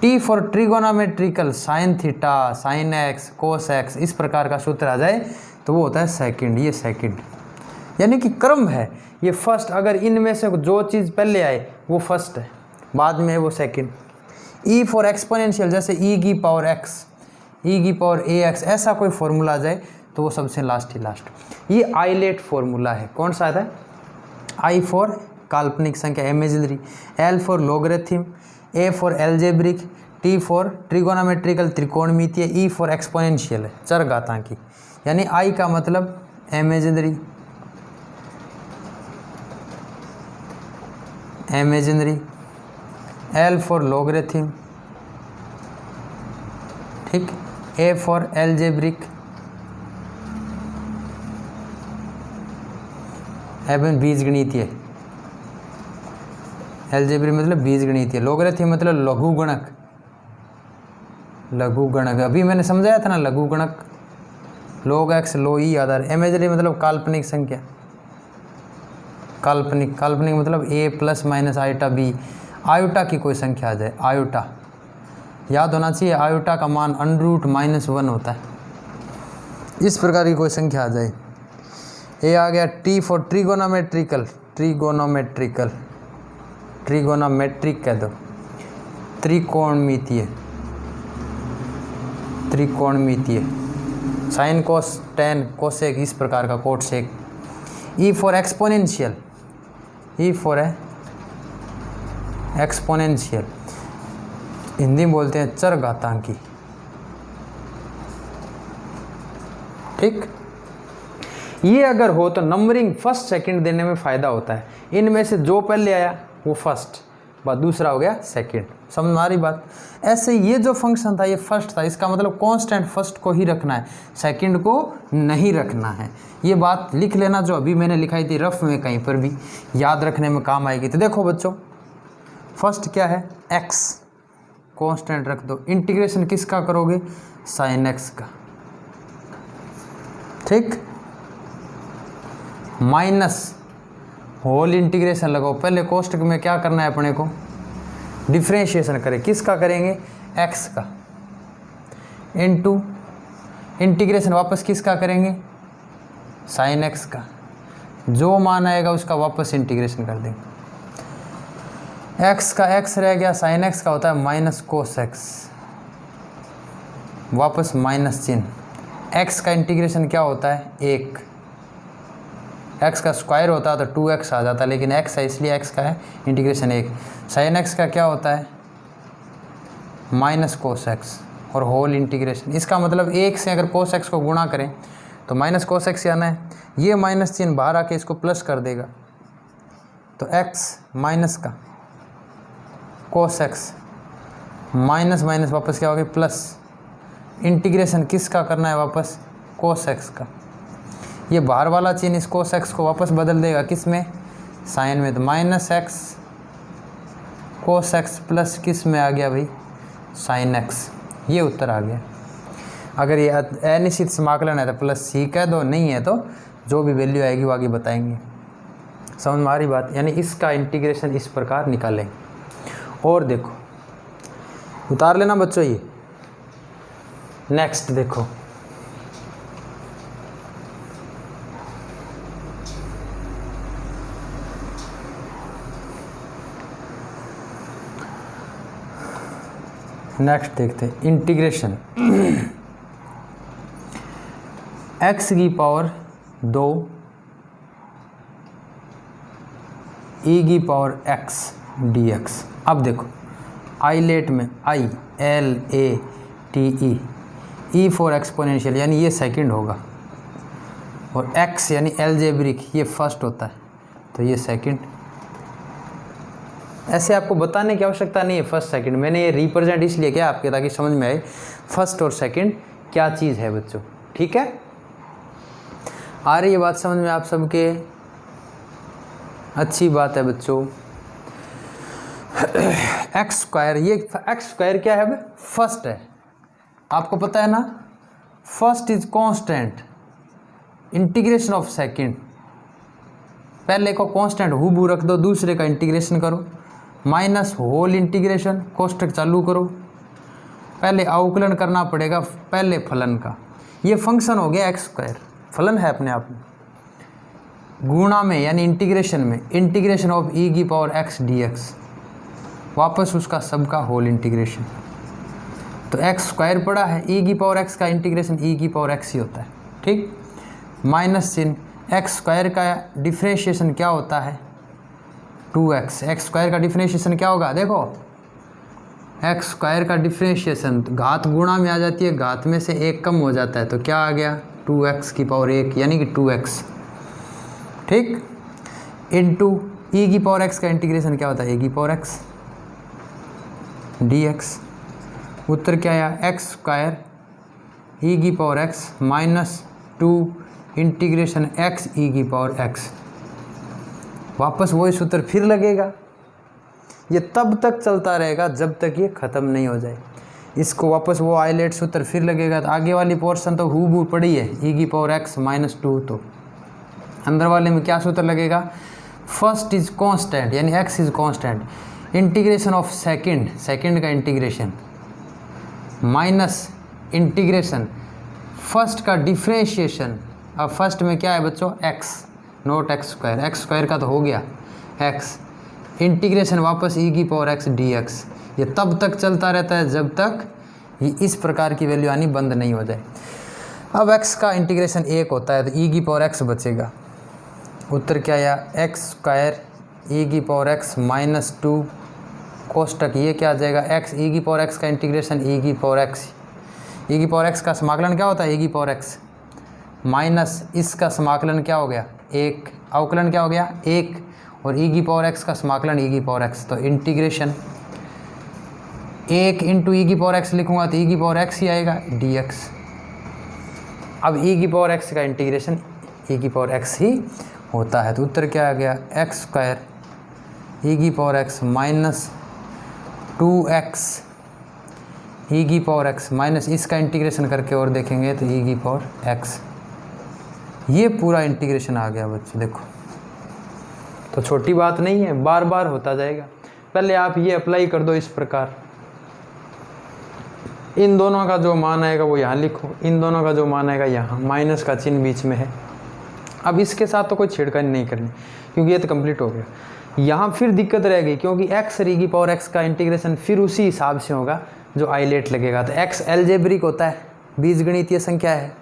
T for trigonometrical, sine theta, sine x, cos x, इस प्रकार का सूत्र आ जाए तो वो होता है सेकंड। ये सेकंड यानी कि क्रम है, ये फर्स्ट। अगर इनमें से जो चीज़ पहले आए वो फर्स्ट है, बाद में है वो सेकंड। E फॉर एक्सपोनेंशियल, जैसे e की पावर x, e की पावर ax, ऐसा कोई फॉर्मूला आ जाए तो वो सबसे लास्ट ही लास्ट। ये आइलेट फॉर्मूला है। कौन सा आता है? I फॉर काल्पनिक संख्या imaginary, L for logarithm, A for algebraic, T for trigonometrical त्रिकोणमितीय, E फॉर एक्सपोनेंशियल है चरघातांकी, यानी I का मतलब इमेजिनरी, L फॉर लॉगरिथम, ठीक, A फॉर एल्जेब्रिक, एवं बीजगणितीय। एल्जेब्रिक मतलब बीजगणितीय, लॉगरिथम मतलब लघुगणक, लघुगणक अभी मैंने समझाया था ना, लघुगणक, log x log e आधार। इमेजिनरी मतलब काल्पनिक संख्या, काल्पनिक, काल्पनिक मतलब a plus minus iota b, iota की कोई संख्या आ जाए, आयोटा याद होना चाहिए, आयोटा का मान √-1 होता है, इस प्रकार की कोई संख्या आ जाए। ए आ गया T for trigonometrical, trigonometrical, trigonometric कह दो, त्रिकोणमितीय, त्रिकोणमितीय, साइन कोस टेन कोसेक, इस प्रकार का cot sec. E for exponential, E for exponential, Hindi में बोलते हैं चरघातांकी। ठीक, ये अगर हो तो नंबरिंग फर्स्ट सेकंड देने में फ़ायदा होता है। इनमें से जो पहले आया वो फर्स्ट, बात दूसरा हो गया सेकंड। समझ में आ रही बात। ऐसे ये जो फंक्शन था ये फर्स्ट था, इसका मतलब कांस्टेंट फर्स्ट को ही रखना है, सेकंड को नहीं रखना है। ये बात लिख लेना जो अभी मैंने लिखाई थी रफ में, कहीं पर भी याद रखने में काम आएगी। तो देखो बच्चों, फर्स्ट क्या है, एक्स कांस्टेंट रख दो। इंटीग्रेशन किसका करोगे, साइन एक्स का। ठीक, माइनस होल इंटीग्रेशन लगाओ। पहले कोष्टक में क्या करना है अपने को, डिफ्रेंशिएशन करें। किसका करेंगे, एक्स का, इनटू इंटीग्रेशन वापस किसका करेंगे, साइन एक्स का। जो मान आएगा उसका वापस इंटीग्रेशन कर देंगे। एक्स का एक्स रह गया, साइन एक्स का होता है माइनस कोस एक्स, वापस माइनस चिन्ह। एक्स का इंटीग्रेशन क्या होता है, एक। एक्स का स्क्वायर होता है तो 2x आ जाता है, लेकिन x है इसलिए x का है इंटीग्रेशन एक। साइन x का क्या होता है, माइनस कोस एक्स और होल इंटीग्रेशन। इसका मतलब एक से अगर कोस एक्स को गुणा करें तो माइनस कोस एक्स आना है, ये माइनस चिन्ह बाहर आके इसको प्लस कर देगा, तो x माइनस का कोस एक्स, माइनस माइनस वापस क्या हो गया प्लस। इंटीग्रेशन किसका करना है वापस, कोस एक्स का। ये बाहर वाला चिन्ह इस कोस एक्स को वापस बदल देगा किस में, साइन में। तो minus x cos x plus किस में आ गया भाई, साइन एक्स। ये उत्तर आ गया। अगर ये अनिश्चित समाकलन है तो प्लस सी कह दो, नहीं है तो जो भी वैल्यू आएगी वो आगे बताएंगे। समझ में आ रही बात। यानी इसका इंटीग्रेशन इस प्रकार निकालें। और देखो, उतार लेना बच्चों ये। नेक्स्ट देखो, नेक्स्ट देखते हैं इंटीग्रेशन x की पावर 2 e की पावर x dx। अब देखो आइलेट में I L A T E for exponential, यानी ये सेकंड होगा, और x यानी एलजेब्रिक ये फर्स्ट होता है, तो ये सेकंड। ऐसे आपको बताने की आवश्यकता नहीं है फर्स्ट सेकंड, मैंने ये रिप्रेजेंट इसलिए किया आपके ताकि समझ में आए फर्स्ट और सेकंड क्या चीज़ है बच्चों। ठीक है, आ रही है बात समझ में आप सबके, अच्छी बात है बच्चों। एक्स स्क्वायर, ये एक्स स्क्वायर क्या है, फर्स्ट है, आपको पता है ना। First is constant, integration of second. पहले को कांस्टेंट हुबहू रख दो, दूसरे का इंटीग्रेशन करो, माइनस होल इंटीग्रेशन, कोष्टक चालू करो। पहले अवकलन करना पड़ेगा पहले फलन का। ये फंक्शन हो गया एक्स स्क्वायर, फलन है अपने आप में। गुणा में यानी इंटीग्रेशन में, इंटीग्रेशन ऑफ ई की पावर एक्स डीएक्स, वापस उसका सबका होल इंटीग्रेशन। तो एक्स स्क्वायर पड़ा है, ई की पावर एक्स का इंटीग्रेशन ई की पावर एक्स ही होता है। ठीक, माइनस चिन्ह। एक्स स्क्वायर का डिफ्रेंशिएशन क्या होता है, 2x। एक्स स्क्वायर का डिफ्रेंशिएशन क्या होगा, देखो एक्स स्क्वायर का डिफ्रेंशिएशन घात गुणा में आ जाती है, घात में से एक कम हो जाता है, तो क्या आ गया 2x की पावर 1 यानी कि 2x। ठीक, इनटू ई की पावर x का इंटीग्रेशन क्या होता है, ए की पावर x dx। उत्तर क्या आया, एक्स स्क्वायर ई की power x minus 2 integration x ई की पावर x। वापस वही सूत्र फिर लगेगा। ये तब तक चलता रहेगा जब तक ये ख़त्म नहीं हो जाए। इसको वापस वो आइलेट सूत्र फिर लगेगा। तो आगे वाली पोर्शन तो हूबहू पड़ी है, ई की पावर x माइनस 2, तो अंदर वाले में क्या सूत्र लगेगा, फर्स्ट इज कांस्टेंट यानी x is constant, integration of second, second का इंटीग्रेशन माइनस इंटीग्रेशन फर्स्ट का डिफ्रेंशिएशन। अब फर्स्ट में क्या है बच्चों, x naught x square, x square का तो हो गया x, इंटीग्रेशन वापस ई की पावर x dx। ये तब तक चलता रहता है जब तक ये इस प्रकार की वैल्यू आनी बंद नहीं हो जाए। अब x का इंटीग्रेशन 1 होता है तो ई की पावर x बचेगा, उत्तर क्या आया, एक्स स्क्वायर ई की पावर एक्स माइनस 2 कोष्टक ये क्या आ जाएगा, एक्स ई की पावर एक्स का इंटीग्रेशन ई की पावर एक्स, ई की पावर एक्स का समाकलन क्या होता है, ई की पावर एक्स माइनस इसका समाकलन क्या हो गया, एक, अवकलन क्या हो गया, एक, और ई की पावर एक्स का समाकलन ई की पावर एक्स, तो इंटीग्रेशन एक इंटू ई की पावर एक्स लिखूंगा तो ई की पावर एक्स ही आएगा डी एक्स। अब ई की पावर एक्स का इंटीग्रेशन ई की पावर एक्स ही होता है, तो उत्तर क्या आ गया, एक्स स्क्वायर ई की पावर एक्स माइनस 2x ई की पावर एक्स माइनस इसका इंटीग्रेशन करके और देखेंगे तो ई की पावर एक्स, ये पूरा इंटीग्रेशन आ गया बच्चे देखो। तो छोटी बात नहीं है, बार बार होता जाएगा। पहले आप ये अप्लाई कर दो इस प्रकार, इन दोनों का जो मान आएगा वो यहाँ लिखो, इन दोनों का जो मान आएगा यहाँ, माइनस का चिन्ह बीच में है। अब इसके साथ तो कोई छेड़खानी नहीं करनी क्योंकि ये तो कंप्लीट हो गया। यहाँ फिर दिक्कत रह गई क्योंकि एक्स और ई की पावर एक्स का इंटीग्रेशन फिर उसी हिसाब से होगा जो आइलेट लगेगा। तो एक्स एल्जेब्रिक होता है, बीजगणितीय संख्या है,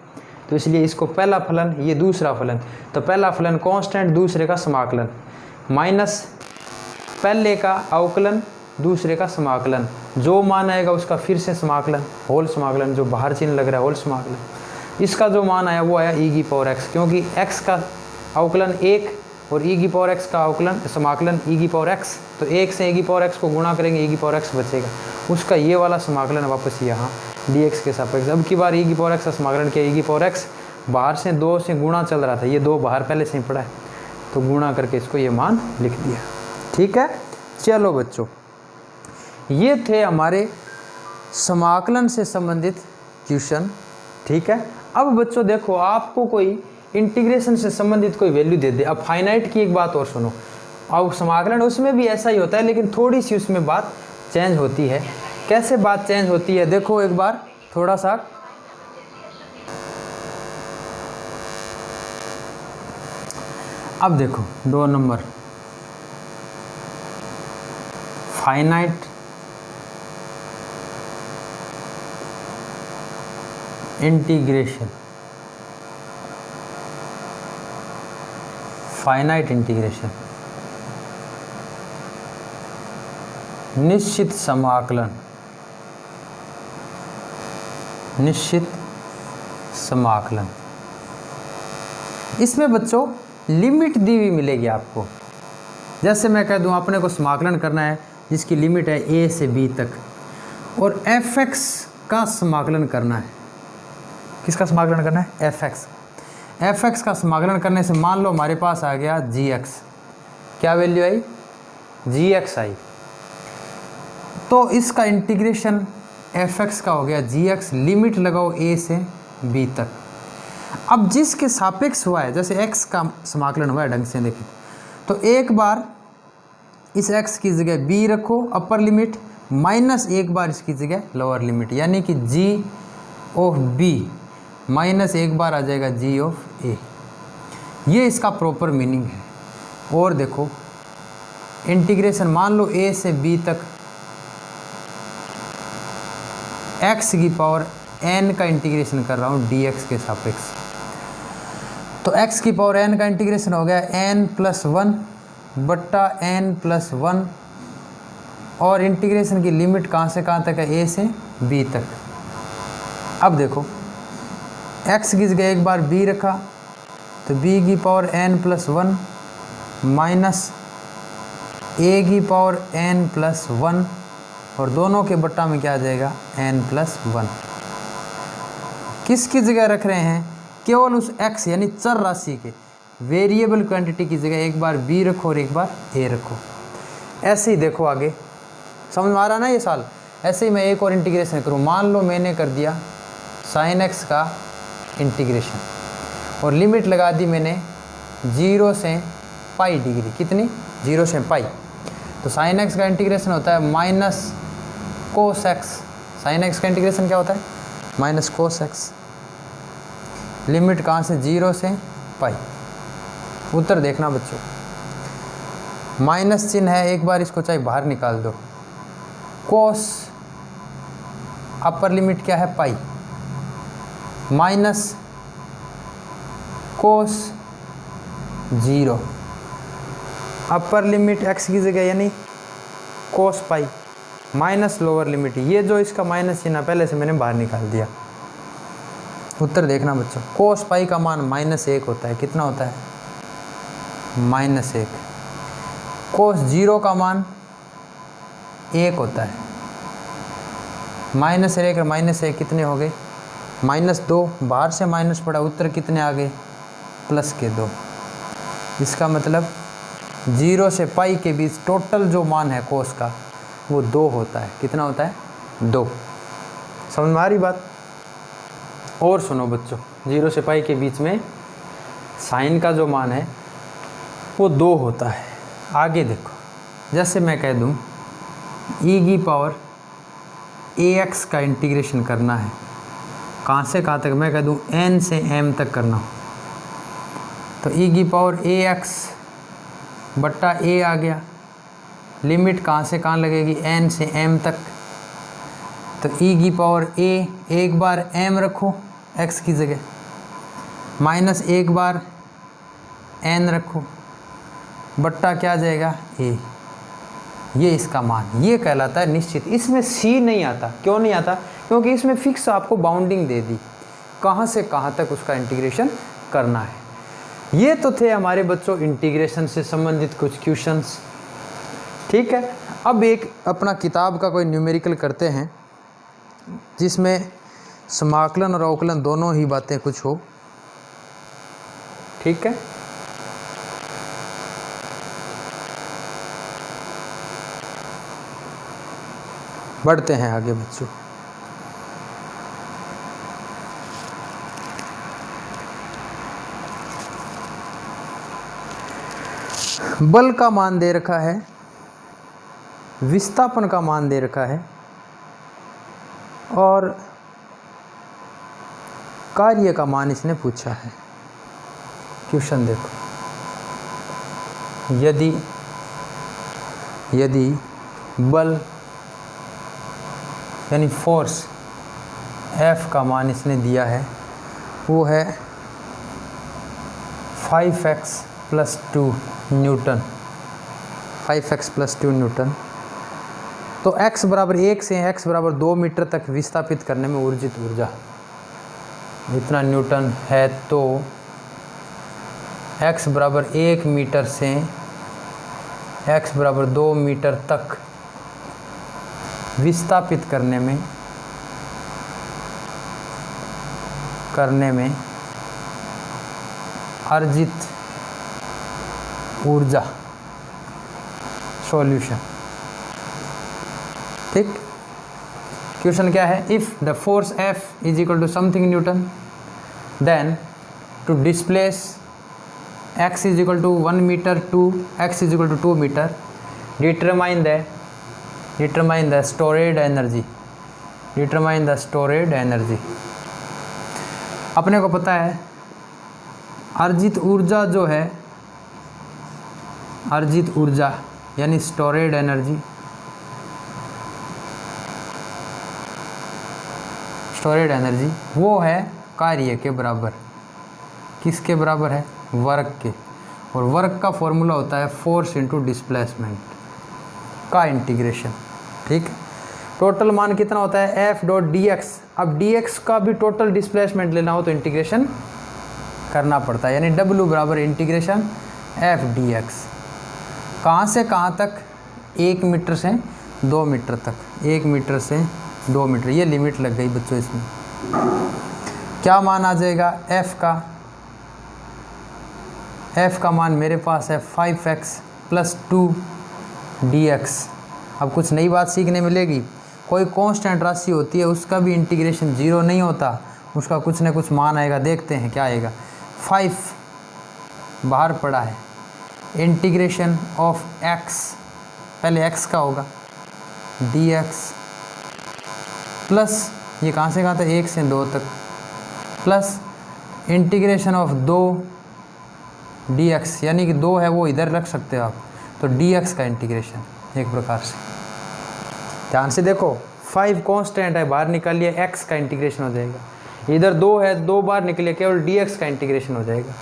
तो इसलिए इसको पहला फलन, ये दूसरा फलन, तो पहला फलन कांस्टेंट, दूसरे का समाकलन, माइनस पहले का अवकलन, दूसरे का समाकलन, जो मान आएगा उसका फिर से समाकलन, होल समाकलन, जो बाहर चिन्ह लग रहा है होल समाकलन, इसका जो मान आया वो आया ई की पावर एक्स, क्योंकि एक्स का अवकलन एक और ई की पावर एक्स का अवकलन समाकलन ई की पावर एक्स, तो एक से ई की पावर एक्स को गुणा करेंगे, ई की पावर एक्स बचेगा, उसका ये वाला समाकलन वापस यहाँ डी एक्स के सापेक्ष। अब की बार ई की पावर एक्स का समाकलन किया, ई की पावर एक्स बाहर से 2 से गुणा चल रहा था, ये 2 बाहर पहले से ही पड़ा है, तो गुणा करके इसको ये मान लिख दिया। ठीक है, चलो बच्चों, ये थे हमारे समाकलन से संबंधित क्वेश्चन। ठीक है, अब बच्चों देखो, आपको कोई इंटीग्रेशन से संबंधित कोई वैल्यू दे दे। अब फाइनाइट की एक बात और सुनो, अब समाकलन उसमें भी ऐसा ही होता है, लेकिन थोड़ी सी उसमें बात चेंज होती है। कैसे बात चेंज होती है, देखो एक बार थोड़ा सा, अब देखो 2 number finite integration, finite integration, निश्चित समाकलन, निश्चित समाकलन, इसमें बच्चों लिमिट दी हुई मिलेगी आपको। जैसे मैं कह दूं अपने को समाकलन करना है जिसकी लिमिट है a से b तक, और fx का समाकलन करना है। किसका समाकलन करना है, fx का समाकलन करने से मान लो हमारे पास आ गया gx, क्या वैल्यू आई, gx आई, तो इसका इंटीग्रेशन fx का हो गया gx, लिमिट लगाओ a से b तक। अब जिसके सापेक्ष हुआ है, जैसे x का समाकलन हुआ है, ढंग से देखें तो एक बार इस x की जगह b रखो अपर लिमिट, माइनस एक बार इसकी जगह लोअर लिमिट, यानी कि g ऑफ b माइनस एक बार आ जाएगा g ऑफ a, ये इसका प्रॉपर मीनिंग है। और देखो इंटीग्रेशन, मान लो a से b तक x की पावर n का इंटीग्रेशन कर रहा हूँ dx के सापेक्ष, तो x की पावर n का इंटीग्रेशन हो गया n प्लस 1 बट्टा n प्लस 1, और इंटीग्रेशन की लिमिट कहाँ से कहाँ तक है, a से b तक। अब देखो x की जगह एक बार b रखा, तो b की power n plus 1 minus a की पावर n प्लस 1, और दोनों के बट्टा में क्या आ जाएगा, n प्लस 1। किसकी जगह रख रहे हैं, केवल उस x यानी चर राशि के, वेरिएबल क्वांटिटी की जगह एक बार b रखो और एक बार a रखो। ऐसे ही देखो आगे, समझ में आ रहा ना ये साल। ऐसे ही मैं एक और इंटीग्रेशन करूँ, मान लो मैंने कर दिया sin x का इंटीग्रेशन और लिमिट लगा दी मैंने 0 से पाई डिग्री, कितनी, 0 से पाई, तो sin x का इंटीग्रेशन होता है minus cos x। sin x का इंटीग्रेशन क्या होता है, माइनस कोस x, लिमिट कहाँ से, 0 से पाई। उत्तर देखना बच्चों, माइनस चिन्ह है, एक बार इसको चाहे बाहर निकाल दो, कोस अपर लिमिट क्या है, pi, minus cos 0, upper limit x की जगह यानी cos pi minus lower limit, ये जो इसका माइनस चिन्ह पहले से मैंने बाहर निकाल दिया। उत्तर देखना बच्चों, कोस पाई का मान -1 होता है। कितना होता है? -1। कोस 0 का मान 1 होता है। -1 और -1 कितने हो गए? -2, बाहर से माइनस पड़ा, उत्तर कितने आ गए? +2। इसका मतलब 0 से पाई के बीच टोटल जो मान है कोस का वो 2 होता है। कितना होता है? 2। समझ में आ रही बात? और सुनो बच्चों, 0 से पाई के बीच में साइन का जो मान है वो 2 होता है। आगे देखो, जैसे मैं कह दूं e⁻ax का इंटीग्रेशन करना है, कहाँ से कहाँ तक? मैं कह दूं n से m तक करना हो तो e⁻ax बट्टा a आ गया। लिमिट कहाँ से कहाँ लगेगी? n से m तक। तो e⁻a एक बार m रखो x की जगह, माइनस एक बार n रखो, बट्टा क्या आ जाएगा? a। ये इसका मान, ये कहलाता है निश्चित। इसमें c नहीं आता। क्यों नहीं आता? क्योंकि इसमें फिक्स आपको बाउंडिंग दे दी, कहाँ से कहाँ तक उसका इंटीग्रेशन करना है। ये तो थे हमारे बच्चों इंटीग्रेशन से संबंधित कुछ क्वेश्चंस। ठीक है, अब एक अपना किताब का कोई न्यूमेरिकल करते हैं जिसमें समाकलन और अवकलन दोनों ही बातें कुछ हो। ठीक है, बढ़ते हैं आगे बच्चों। बल का मान दे रखा है, विस्थापन का मान दे रखा है और कार्य का मान इसने पूछा है। क्वेश्चन देखो, यदि बल यानी फोर्स F का मान इसने दिया है, वो है 5x + 2 न्यूटन, 5x + 2 न्यूटन। तो x बराबर 1 से x बराबर 2 मीटर तक विस्थापित करने में ऊर्जित ऊर्जा इतना न्यूटन है, तो x बराबर 1 मीटर से x बराबर 2 मीटर तक विस्थापित करने में अर्जित ऊर्जा। सॉल्यूशन। ठीक, क्वेश्चन क्या है? If the force F = something newton, then to displace x = 1 meter to x = 2 meter, determine the stored energy. अपने को पता है अर्जित ऊर्जा जो है, अर्जित ऊर्जा यानी स्टोरेड एनर्जी, वो है कार्य के बराबर। किसके बराबर है? वर्क के। और वर्क का फॉर्मूला होता है फोर्स इंटू डिस्प्लेसमेंट का इंटीग्रेशन। ठीक, टोटल मान कितना होता है? F.dx। अब dx का भी टोटल डिस्प्लेसमेंट लेना हो तो इंटीग्रेशन करना पड़ता है, यानी W बराबर इंटीग्रेशन F/dx। कहाँ से कहाँ तक? 1 मीटर से 2 मीटर तक, 1 मीटर से 2 मीटर, ये लिमिट लग गई बच्चों। इसमें क्या मान आ जाएगा F का? F का मान मेरे पास है 5x + 2 dx। अब कुछ नई बात सीखने मिलेगी। कोई कांस्टेंट राशि होती है, उसका भी इंटीग्रेशन 0 नहीं होता, उसका कुछ न कुछ मान आएगा। देखते हैं क्या आएगा। 5 बाहर पड़ा है, इंटीग्रेशन ऑफ x, पहले x का होगा dx प्लस ये कहाँ से कहाँ तक? 1 से 2 तक, प्लस इंटीग्रेशन ऑफ 2 dx, यानी कि 2 है वो इधर रख सकते हो आप, तो dx का इंटीग्रेशन एक प्रकार से। ध्यान से देखो, 5 कांस्टेंट है, बाहर निकालिए x का इंटीग्रेशन हो जाएगा। इधर 2 है, 2 बार निकलिए, केवल dx का इंटीग्रेशन हो जाएगा।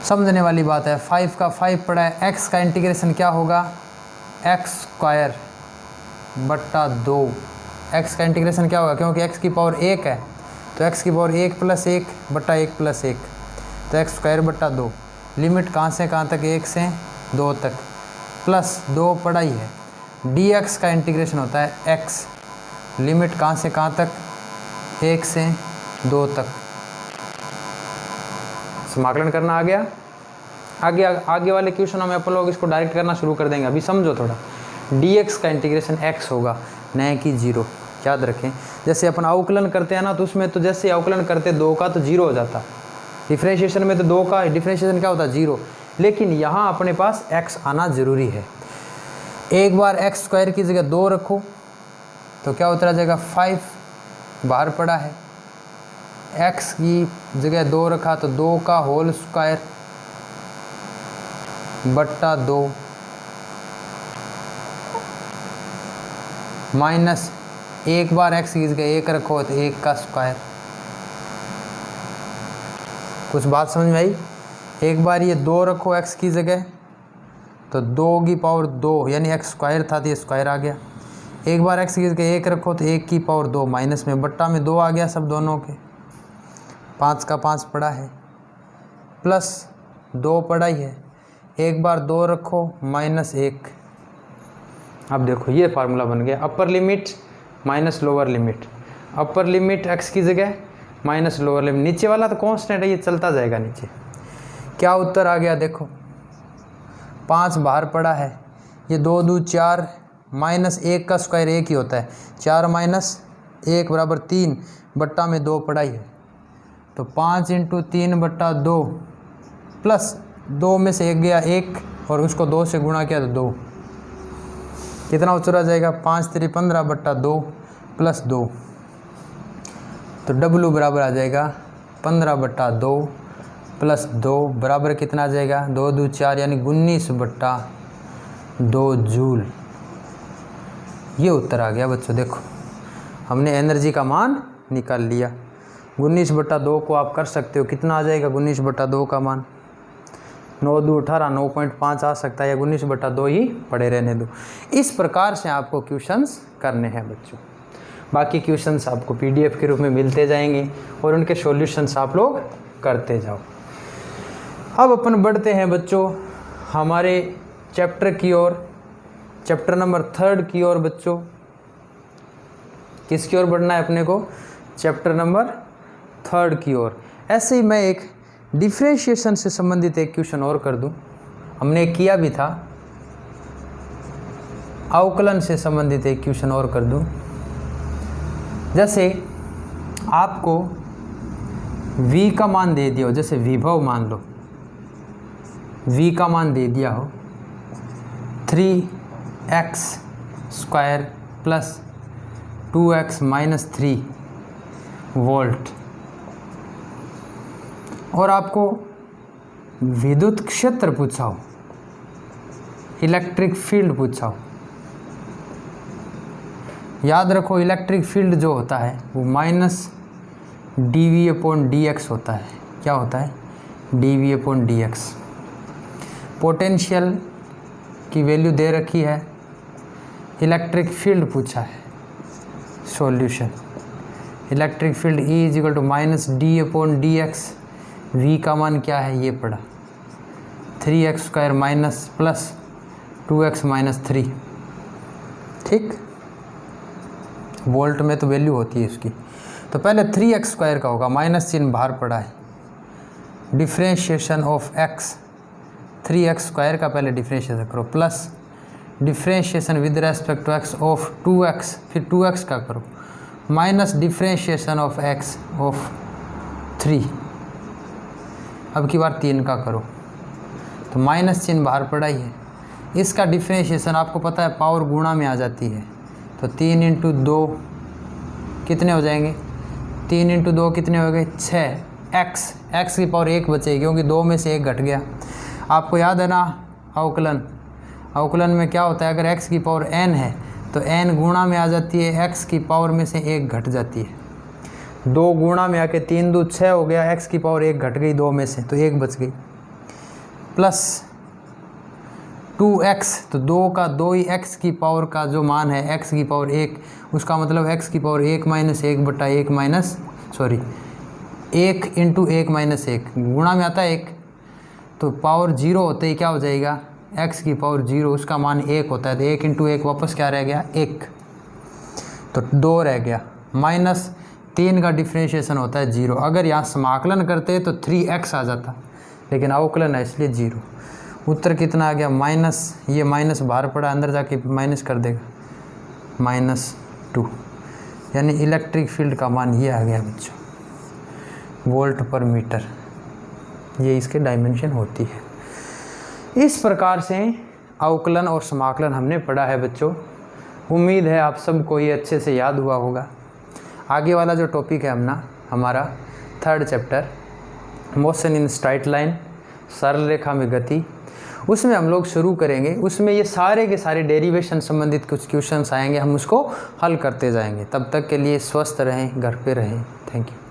समझने वाली बात है। 5 का 5 पड़ा है। x का इंटीग्रेशन क्या होगा, एक्स स्क्वायर बट्टा 2। x का इंटीग्रेशन क्या होगा, क्योंकि x की पावर 1 है तो x की पावर 1 + 1 बट्टा 1 + 1, तो x स्क्वायर बट्टा 2। लिमिट कहाँ से कहाँ तक, 1 से 2 तक, प्लस 2 पड़ा ही है। dx का इंटीग्रेशन होता है x, लिमिट कहाँ से कहाँ तक, 1 से 2 तक। समाकलन करना आ गया। आगे वाले क्वेश्चन में अपन लोग इसको डायरेक्ट करना शुरू कर देंगे। अभी समझो थोड़ा। dx का इंटीग्रेशन x होगा, न कि 0। याद रखें, जैसे अपन अवकलन करते हैं ना, तो उसमें तो जैसे अवकलन करते 2 का तो 0 हो जाता। डिफ्रेंशिएशन में तो 2 का डिफ्रेंशिएशन क्या होता, 0। लेकिन यहाँ अपने पास x आना जरूरी है। एक बार x स्क्वायर की जगह 2 रखो तो क्या उतरा जाएगा, 5 बाहर पड़ा है। x की जगह 2 रखा तो 2 का होल स्क्वायर बट्टा 2 माइनस एक बार x की जगह 1 रखो तो 1 का स्क्वायर। कुछ बात समझ में आई। एक बार ये 2 रखो x की जगह तो 2 की पावर 2 यानी x स्क्वायर था तो ये स्क्वायर आ गया। एक बार x की जगह 1 रखो तो 1 की पावर 2 माइनस में बट्टा में 2 आ गया सब दोनों के। 5 का 5 पड़ा है, प्लस 2 पड़ा ही है। एक बार 2 रखो माइनस 1। अब देखो ये फार्मूला बन गया, upper limit minus lower limit. अपर लिमिट x की जगह माइनस लोअर लिमिट, नीचे वाला तो कांस्टेंट है, ये चलता जाएगा नीचे। क्या उत्तर आ गया देखो, 5 बाहर पड़ा है, ये 2 दूनी 4 माइनस 1 का स्क्वायर 1 ही होता है। 4 माइनस 1 बराबर 3 बट्टा में 2 पड़ा ही है, तो 5 × 3 बट्टा 2 प्लस 2 में से 1 गया 1 और उसको 2 से गुणा किया तो 2। कितना उतरा जाएगा, 5 × 3 = 15 बट्टा 2 प्लस 2, तो W बराबर आ जाएगा 15 बट्टा 2 प्लस 2 बराबर कितना आ जाएगा, 2 दूनी 4 यानी 19 बट्टा 2 जूल। ये उत्तर आ गया बच्चों। देखो हमने एनर्जी का मान निकाल लिया। 19 बट्टा 2 को आप कर सकते हो, कितना आ जाएगा 19 बट्टा 2 का मान, 9 दूनी 18, 9.5 आ सकता है, या 19 बट्टा 2 ही पड़े रहने दो। इस प्रकार से आपको क्वेश्चंस करने हैं बच्चों। बाकी क्वेश्चंस आपको PDF के रूप में मिलते जाएंगे और उनके सॉल्यूशंस आप लोग करते जाओ। अब अपन बढ़ते हैं बच्चों हमारे चैप्टर की ओर, चैप्टर नंबर 3 की ओर। बच्चों किसकी ओर बढ़ना है अपने को, चैप्टर नंबर 3 की ओर। ऐसे ही मैं एक डिफरेंशिएशन से संबंधित एक क्वेश्चन और कर दूं, हमने किया भी था। अवकलन से संबंधित एक क्वेश्चन और कर दूं। जैसे आपको v का मान दे दिया हो, जैसे विभव मान लो, v का मान दे दिया हो 3x square plus 2x minus 3 volt, और आपको विद्युत क्षेत्र पूछा हो, इलेक्ट्रिक फील्ड पूछा हो। याद रखो इलेक्ट्रिक फील्ड जो होता है वो माइनस dV/dx होता है। क्या होता है, dV/dx। पोटेंशियल की वैल्यू दे रखी है, इलेक्ट्रिक फील्ड पूछा है। Solution, electric field E = -d/dx। v का मान क्या है ये पड़ा, 3x square minus plus 2x minus 3। ठीक, वोल्ट में तो वैल्यू होती है उसकी। तो पहले 3x स्क्वायर का होगा, माइनस चिन्ह बाहर पड़ा है। Differentiation of x, 3x square का पहले डिफ्रेंशिएशन करो, plus differentiation with respect to x of 2x, फिर 2x का करो, minus differentiation of x of 3, अब की बार 3 का करो, तो माइनस चिन्ह बाहर पड़ा ही है। इसका डिफ्रेंशिएशन आपको पता है पावर गुणा में आ जाती है, तो 3 × 2 कितने हो जाएंगे, 3 × 2 कितने हो गए 6। x की पावर 1 बचेगी क्योंकि 2 में से 1 घट गया। आपको याद है ना अवकलन में क्या होता है, अगर x की पावर n है तो n गुणा में आ जाती है, x की पावर में से 1 घट जाती है। 2 गुणा में आके 3 दूनी 6 हो गया, x की पावर 1 घट गई 2 में से, तो 1 बच गई। प्लस 2x, तो 2 का 2 ही x की पावर का जो मान है x की पावर 1, उसका मतलब x की पावर 1 माइनस 1 बटा 1 माइनस 1 इंटू 1 माइनस 1 गुणा में आता है 1, तो पावर 0 होते ही क्या हो जाएगा, x की पावर 0, उसका मान 1 होता है, तो 1 इंटू 1 वापस क्या रह गया 1, तो 2 रह गया, माइनस 3 का डिफ्रेंशिएशन होता है 0। अगर यहाँ समाकलन करते तो 3x आ जाता, लेकिन अवकलन है इसलिए 0। उत्तर कितना आ गया माइनस, ये माइनस बाहर पड़ा, अंदर जाके माइनस कर देगा, -2, यानी इलेक्ट्रिक फील्ड का मान ये आ गया बच्चों, वोल्ट पर मीटर, ये इसके डायमेंशन होती है। इस प्रकार से अवकलन और समाकलन हमने पढ़ा है बच्चों। उम्मीद है आप सबको ये अच्छे से याद हुआ होगा। आगे वाला जो टॉपिक है हमारा 3rd chapter, motion in straight line, सरल रेखा में गति, उसमें हम लोग शुरू करेंगे। उसमें ये सारे के सारे डेरिवेशन संबंधित कुछ क्वेश्चंस आएंगे, हम उसको हल करते जाएंगे। तब तक के लिए स्वस्थ रहें, घर पे रहें। Thank you.